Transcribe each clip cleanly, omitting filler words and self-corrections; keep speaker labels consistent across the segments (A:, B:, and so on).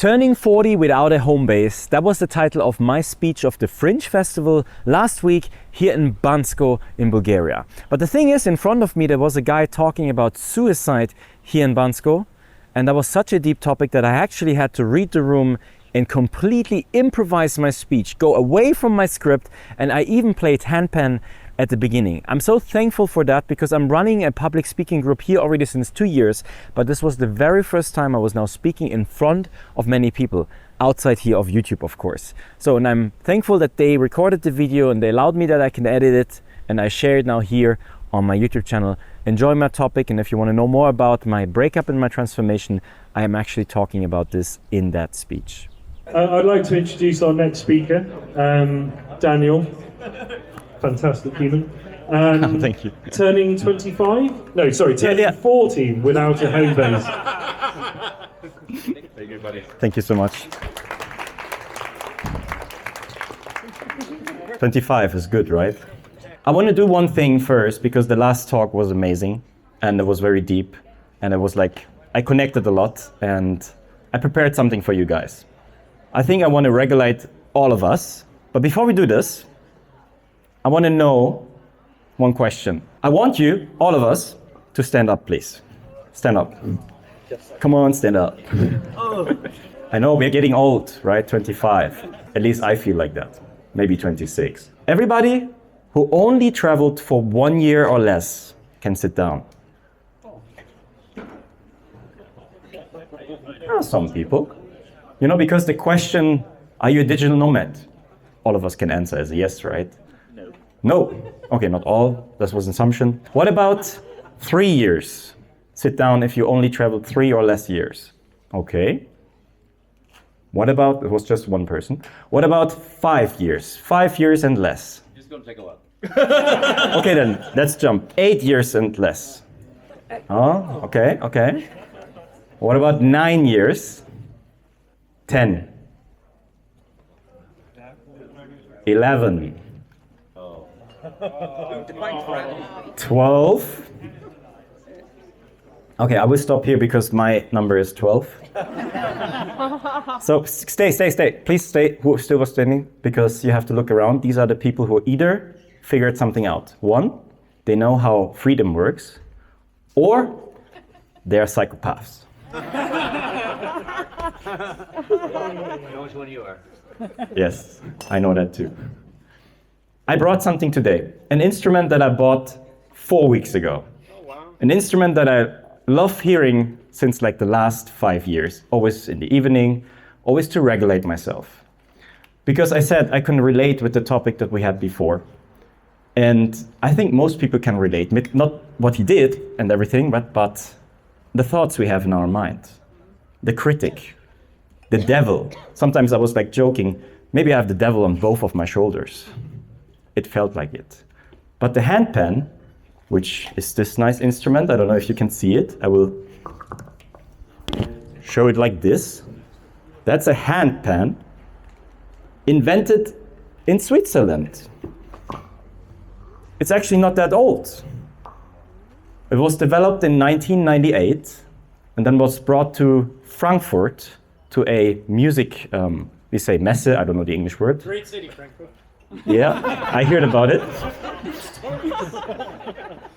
A: Turning 40 without a home base, that was the title of my speech of the Fringe Festival last week here in Bansko in Bulgaria. But the thing is, in front of me there was a guy talking about suicide here in Bansko, and that was such a deep topic that I actually had to read the room and completely improvise my speech, go away from my script, and I even played handpan at the beginning. I'm so thankful for that because I'm running a public speaking group here already since 2 years, but this was the very first time I was now speaking in front of many people, outside here of YouTube, of course. So, and I'm thankful that they recorded the video and they allowed me that I can edit it, and I share it now here on my YouTube channel. Enjoy my topic, and if you want to know more about my breakup and my transformation, I am actually talking about this in that speech.
B: I'd like to introduce our next speaker, Daniel. Fantastic human.
A: Thank you.
B: Turning 25? No, sorry, turning 40 without a home base.
A: Thank you, buddy. Thank you so much. 25 is good, right? I want to do one thing first because the last talk was amazing and it was very deep and it was like, I connected a lot and I prepared something for you guys. I think I want to regulate all of us, but before we do this, I want to know one question. I want you, all of us, to stand up, please. Stand up. Come on, stand up. I know we're getting old, right? 25. At least I feel like that. Maybe 26. Everybody who only traveled for 1 year or less can sit down. There are some people. You know, because the question, are you a digital nomad? All of us can answer as a yes, right? No. Okay, not all. That was an assumption. What about 3 years? Sit down if you only traveled 3 or less years. Okay. What about, it was just one person. What about 5 years? 5 years and less.
C: It's going to take a while.
A: Okay then, let's jump. 8 years and less. Oh, okay, okay. What about 9 years? 10. 11. 12. Okay, I will stop here because my number is 12. So stay. Please stay, who still was standing, because you have to look around. These are the people who either figured something out. One, they know how freedom works, or they are psychopaths.
C: Know which one you are.
A: Yes, I know that too. I brought something today, an instrument that I bought 4 weeks ago.
C: Oh, wow.
A: An instrument that I love hearing since like the last 5 years, always in the evening, always to regulate myself. Because I said I can relate with the topic that we had before. And I think most people can relate, not what he did and everything, but the thoughts we have in our mind. The critic, the devil. Sometimes I was like joking, maybe I have the devil on both of my shoulders. It felt like it. But the handpan, which is this nice instrument, I don't know if you can see it. I will show it like this. That's a handpan invented in Switzerland. It's actually not that old. It was developed in 1998 and then was brought to Frankfurt to a music, we say Messe, I don't know the English word.
B: Great city, Frankfurt.
A: Yeah, I heard about it.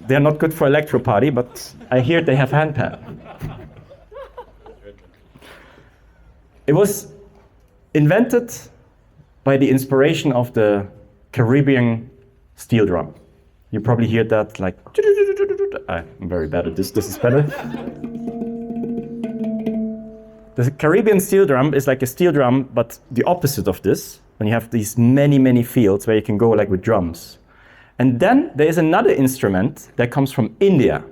A: They're not good for electro party, but I hear they have handpan. It was invented by the inspiration of the Caribbean steel drum. You probably hear that like, I'm very bad at this, this is better. The Caribbean steel drum is like a steel drum, but the opposite of this. When you have these many fields where you can go like with drums. And then there is another instrument that comes from India.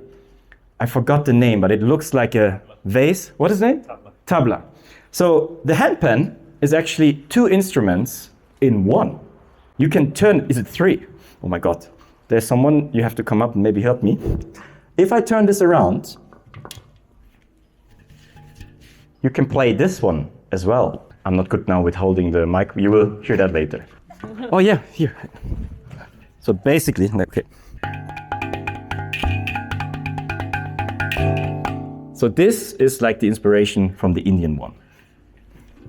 A: I forgot the name, but it looks like a vase. What is the name? Tabla. So the handpan is actually 2 instruments in one. You can turn, is it 3? Oh my God. There's someone, you have to come up and maybe help me. If I turn this around, you can play this one as well. I'm not good now with holding the mic. You will hear that later. Oh yeah, here. So basically, okay. So this is like the inspiration from the Indian one.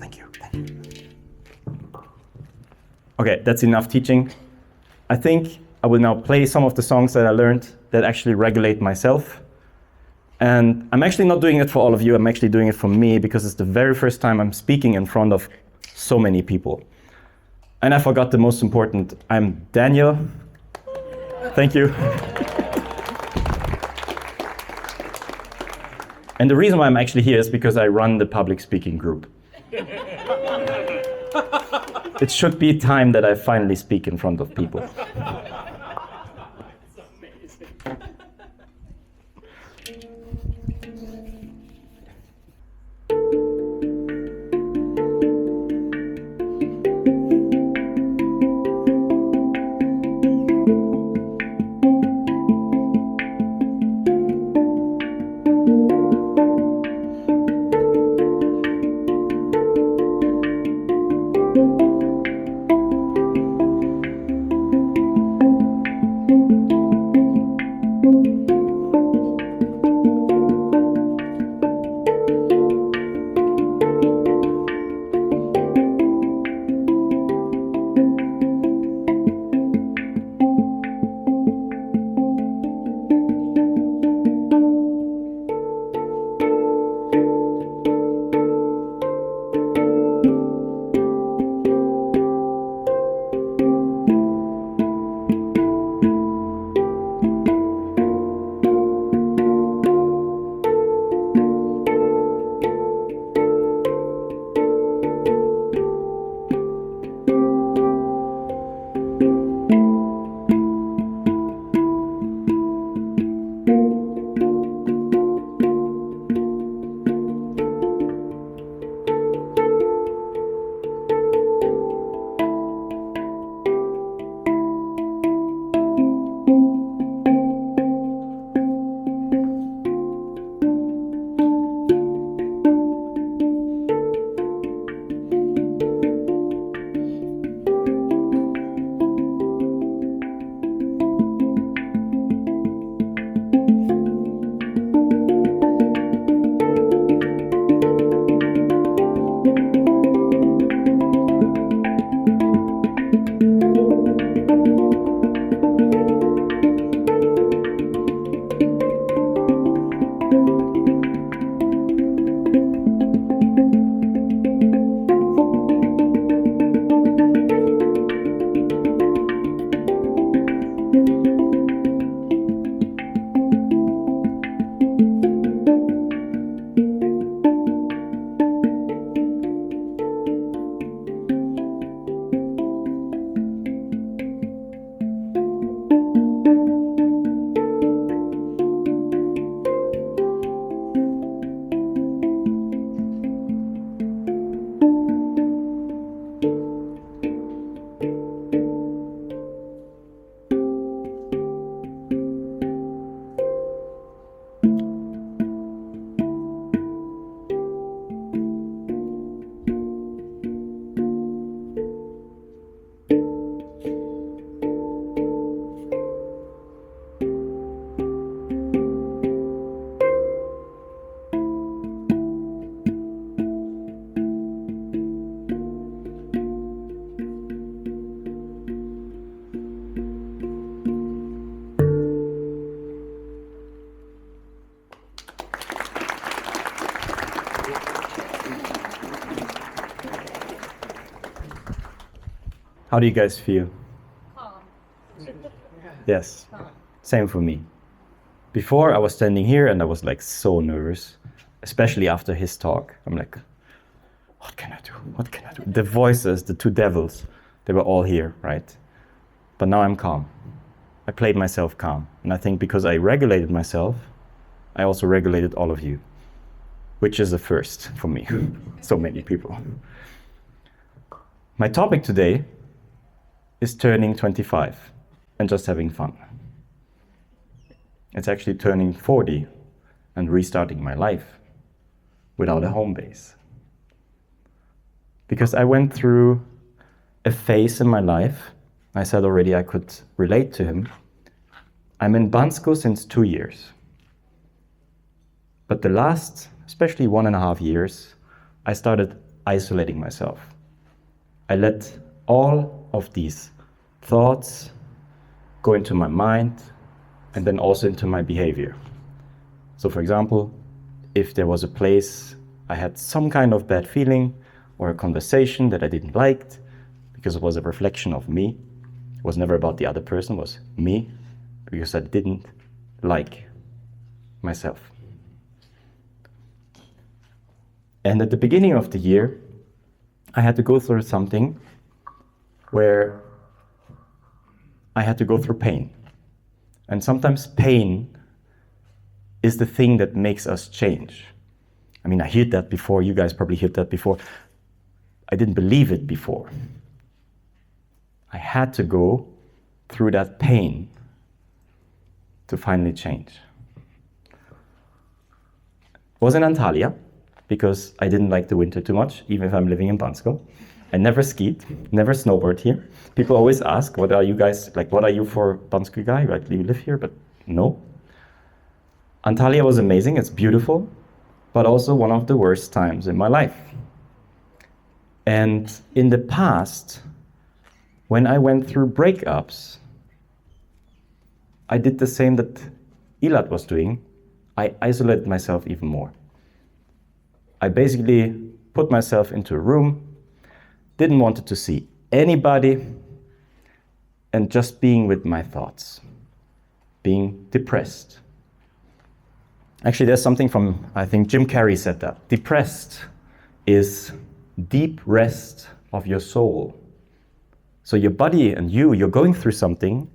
A: Thank you. Okay, that's enough teaching. I think I will now play some of the songs that I learned that actually regulate myself. And I'm actually not doing it for all of you, I'm actually doing it for me because it's the very first time I'm speaking in front of so many people. And I forgot the most important, I'm Daniel. Thank you. And the reason why I'm actually here is because I run the public speaking group. It should be time that I finally speak in front of people. How do you guys feel?
D: Calm.
A: Yes, same for me. Before I was standing here and I was like so nervous, especially after his talk. I'm like, what can I do? What can I do? The voices, the two devils, they were all here, right? But now I'm calm. I played myself calm. And I think because I regulated myself, I also regulated all of you, which is a first for me, so many people. My topic today is turning 25 and just having fun. It's actually turning 40 and restarting my life without a home base. Because I went through a phase in my life, I said already I could relate to him. I'm in Bansko since 2 years. But the last, especially 1.5 years, I started isolating myself. I let all of these thoughts go into my mind and then also into my behavior. So for example, if there was a place I had some kind of bad feeling or a conversation that I didn't like because it was a reflection of me, it was never about the other person, it was me, because I didn't like myself. And at the beginning of the year, I had to go through something where I had to go through pain. And sometimes pain is the thing that makes us change. I mean, I heard that before, you guys probably heard that before. I didn't believe it before. I had to go through that pain to finally change. It was in Antalya, because I didn't like the winter too much, even if I'm living in Bansko. I never skied, never snowboard here. People always ask, what are you guys, like, what are you for Bansko guy? Like, do you live here? But no. Antalya was amazing, it's beautiful, but also one of the worst times in my life. And in the past, when I went through breakups, I did the same that Ilat was doing. I isolated myself even more. I basically put myself into a room, didn't want to see anybody, and just being with my thoughts, being depressed. Actually, there's something from, I think Jim Carrey said that. Depressed is deep rest of your soul. So your body and you're going through something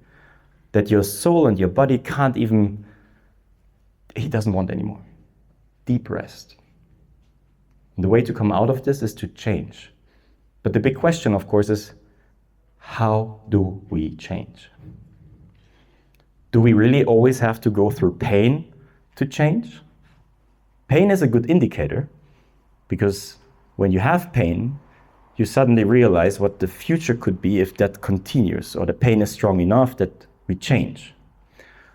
A: that your soul and your body can't even, he doesn't want anymore. Deep rest. And the way to come out of this is to change. But the big question, of course, is how do we change? Do we really always have to go through pain to change? Pain is a good indicator, because when you have pain, you suddenly realize what the future could be if that continues, or the pain is strong enough that we change.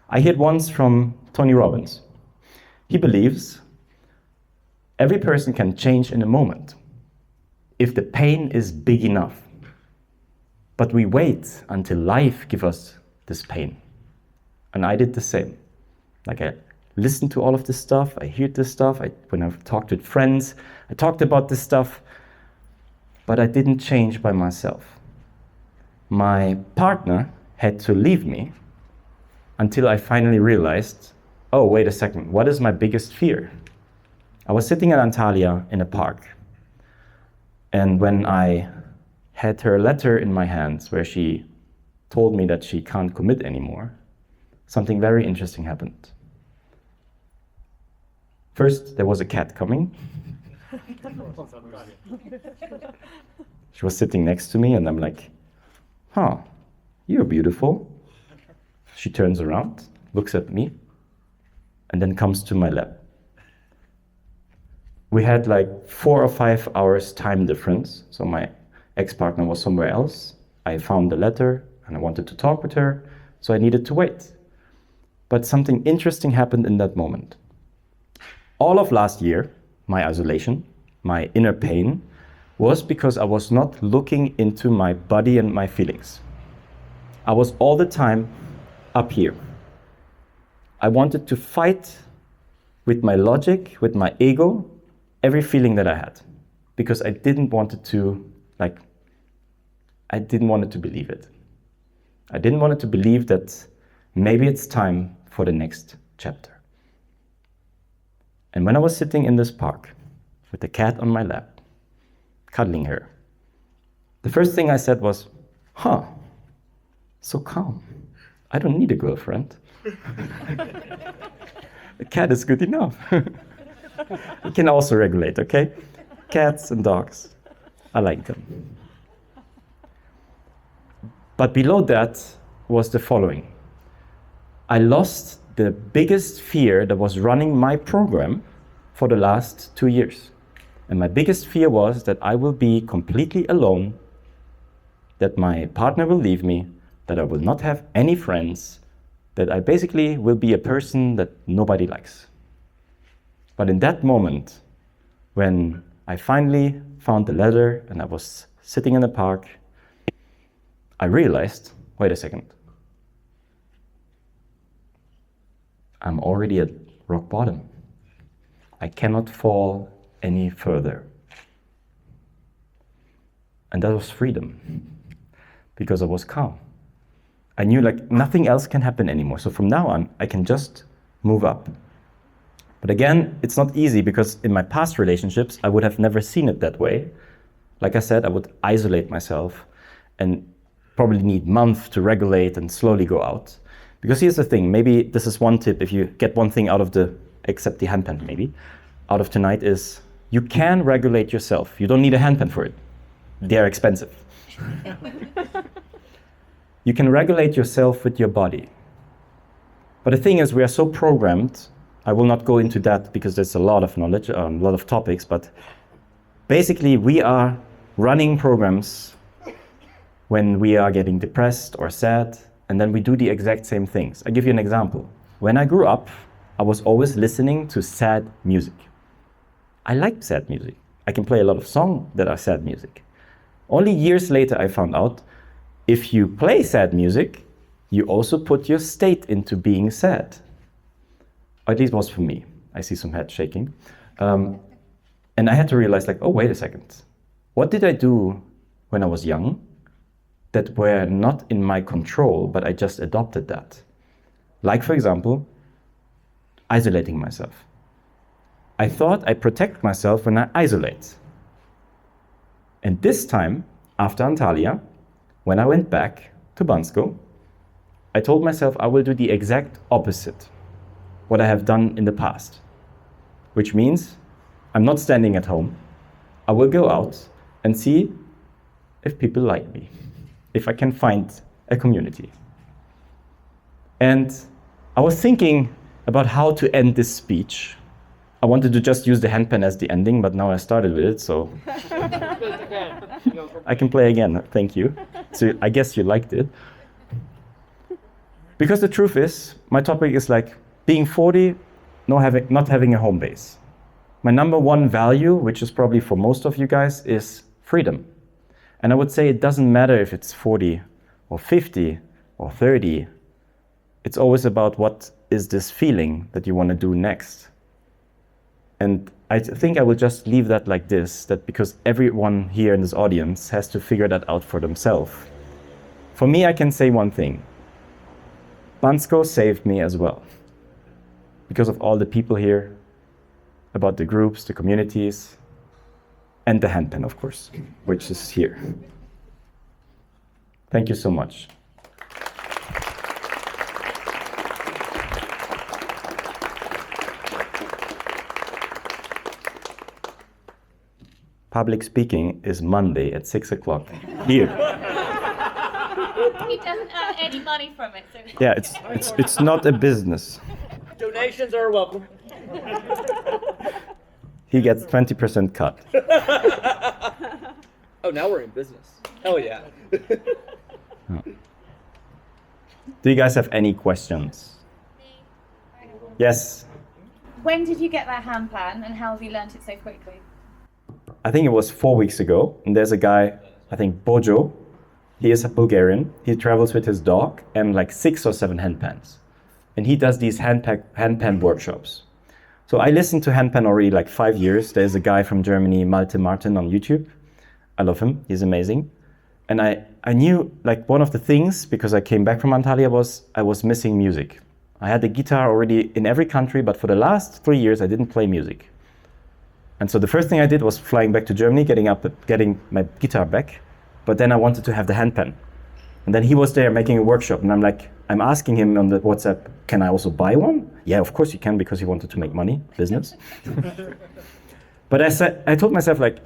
A: I heard once from Tony Robbins. He believes every person can change in a moment if the pain is big enough. But we wait until life gives us this pain. And I did the same. Like, I listened to all of this stuff, I heard this stuff, when I've talked with friends, I talked about this stuff, but I didn't change by myself. My partner had to leave me until I finally realized, oh, wait a second, what is my biggest fear? I was sitting at Antalya in a park, and when I had her letter in my hands where she told me that she can't commit anymore, something very interesting happened. First, there was a cat coming. She was sitting next to me, and I'm like, huh, you're beautiful. She turns around, looks at me, and then comes to my lap. We had like 4 or 5 hours time difference, so my ex-partner was somewhere else. I found the letter, and I wanted to talk with her, so I needed to wait. But something interesting happened in that moment. All of last year, my isolation, my inner pain, was because I was not looking into my body and my feelings. I was all the time up here. I wanted to fight with my logic, with my ego, every feeling that I had, because I didn't want it to, I didn't want it to believe it. I didn't want it to believe that maybe it's time for the next chapter. And when I was sitting in this park with the cat on my lap, cuddling her, the first thing I said was, huh, so calm. I don't need a girlfriend. The cat is good enough. You can also regulate, okay? Cats and dogs, I like them. But below that was the following. I lost the biggest fear that was running my program for the last 2 years. And my biggest fear was that I will be completely alone, that my partner will leave me, that I will not have any friends, that I basically will be a person that nobody likes. But in that moment, when I finally found the letter and I was sitting in the park, I realized, wait a second, I'm already at rock bottom. I cannot fall any further. And that was freedom, because I was calm. I knew like nothing else can happen anymore. So from now on, I can just move up. But again, it's not easy because in my past relationships, I would have never seen it that way. Like I said, I would isolate myself and probably need months to regulate and slowly go out. Because here's the thing, maybe this is one tip, if you get one thing out of except the handpan maybe, out of tonight is, you can regulate yourself. You don't need a handpan for it. They're expensive. You can regulate yourself with your body. But the thing is, we are so programmed, I will not go into that because there's a lot of knowledge, a lot of topics, but basically we are running programs when we are getting depressed or sad, and then we do the exact same things. I'll give you an example. When I grew up, I was always listening to sad music. I liked sad music. I can play a lot of songs that are sad music. Only years later I found out, if you play sad music, you also put your state into being sad. Or at least it was for me. I see some head shaking. And I had to realize like, oh, wait a second. What did I do when I was young that were not in my control, but I just adopted that? Like, for example, isolating myself. I thought I protect myself when I isolate. And this time, after Antalya, when I went back to Bansko, I told myself I will do the exact opposite, what I have done in the past. Which means I'm not standing at home. I will go out and see if people like me, if I can find a community. And I was thinking about how to end this speech. I wanted to just use the handpan as the ending, but now I started with it, so I can play again, thank you. So I guess you liked it. Because the truth is, my topic is like being 40, not having a home base. My number one value, which is probably for most of you guys, is freedom. And I would say it doesn't matter if it's 40 or 50 or 30. It's always about what is this feeling that you want to do next. And I think I will just leave that like this, that because everyone here in this audience has to figure that out for themselves. For me, I can say one thing. Bansko saved me as well. Because of all the people here, about the groups, the communities, and the handpan, of course, which is here. Thank you so much. Public speaking is Monday at 6 o'clock here.
D: He doesn't earn any money from it. So
A: Yeah, it's not a business.
C: Donations are welcome.
A: He gets 20% cut.
C: Oh, now we're in business. Hell yeah.
A: Do you guys have any questions? Yes.
D: when did you get that handpan and how have you learnt it so quickly?
A: I think it was 4 weeks ago, and there's a guy, I think Bojo, he is a Bulgarian, he travels with his dog and like 6 or 7 handpans. And he does these handpan workshops. So I listened to handpan already like 5 years. There's a guy from Germany, Malte Martin, on YouTube. I love him, he's amazing. And I knew like one of the things, because I came back from Antalya, was I was missing music. I had the guitar already in every country, but for the last 3 years I didn't play music. And so the first thing I did was flying back to Germany, getting my guitar back, but then I wanted to have the handpan. And then he was there making a workshop, and I'm asking him on the WhatsApp, can I also buy one? Yeah, of course you can, because he wanted to make money, business. But I told myself like,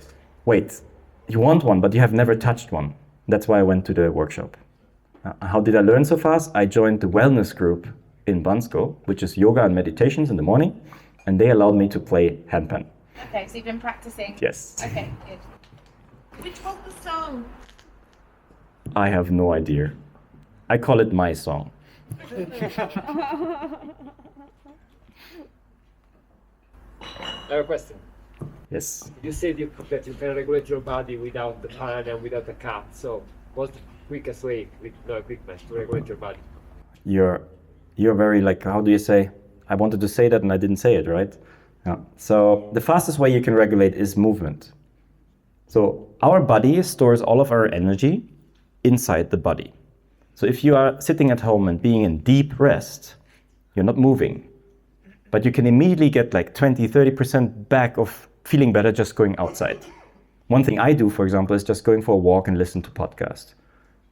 A: wait, you want one, but you have never touched one. That's why I went to the workshop. How did I learn so fast? I joined the wellness group in Bansko, which is yoga and meditations in the morning, and they allowed me to play handpan.
D: Okay, so you've been practicing?
A: Yes.
D: Okay, good.
E: Which was the song?
A: I have no idea. I call it my song.
C: I have a question.
A: Yes.
F: You said that you can regulate your body without the pan and without the cut. So what's the quickest way with no equipment to regulate your body?
A: You're very like, how do you say? I wanted to say that and I didn't say it, right? Yeah. So the fastest way you can regulate is movement. So our body stores all of our energy inside the body. So if you are sitting at home and being in deep rest, you're not moving. But you can immediately get like 20, 30% back of feeling better just going outside. One thing I do, for example, is just going for a walk and listen to podcasts.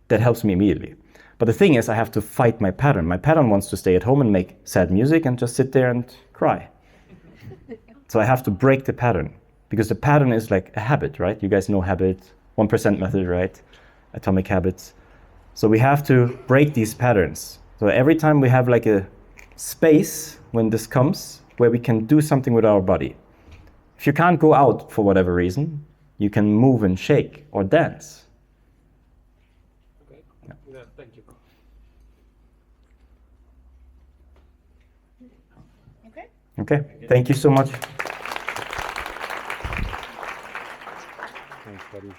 A: That helps me immediately. But the thing is, I have to fight my pattern. My pattern wants to stay at home and make sad music and just sit there and cry. So I have to break the pattern, because the pattern is like a habit, right? You guys know habit, 1% method, right? Atomic habits. So we have to break these patterns. So every time we have like a space when this comes, where we can do something with our body. If you can't go out for whatever reason, you can move and shake or dance.
F: Okay. Yeah, thank you.
D: Okay.
A: Okay, thank you so much. Thanks, buddy.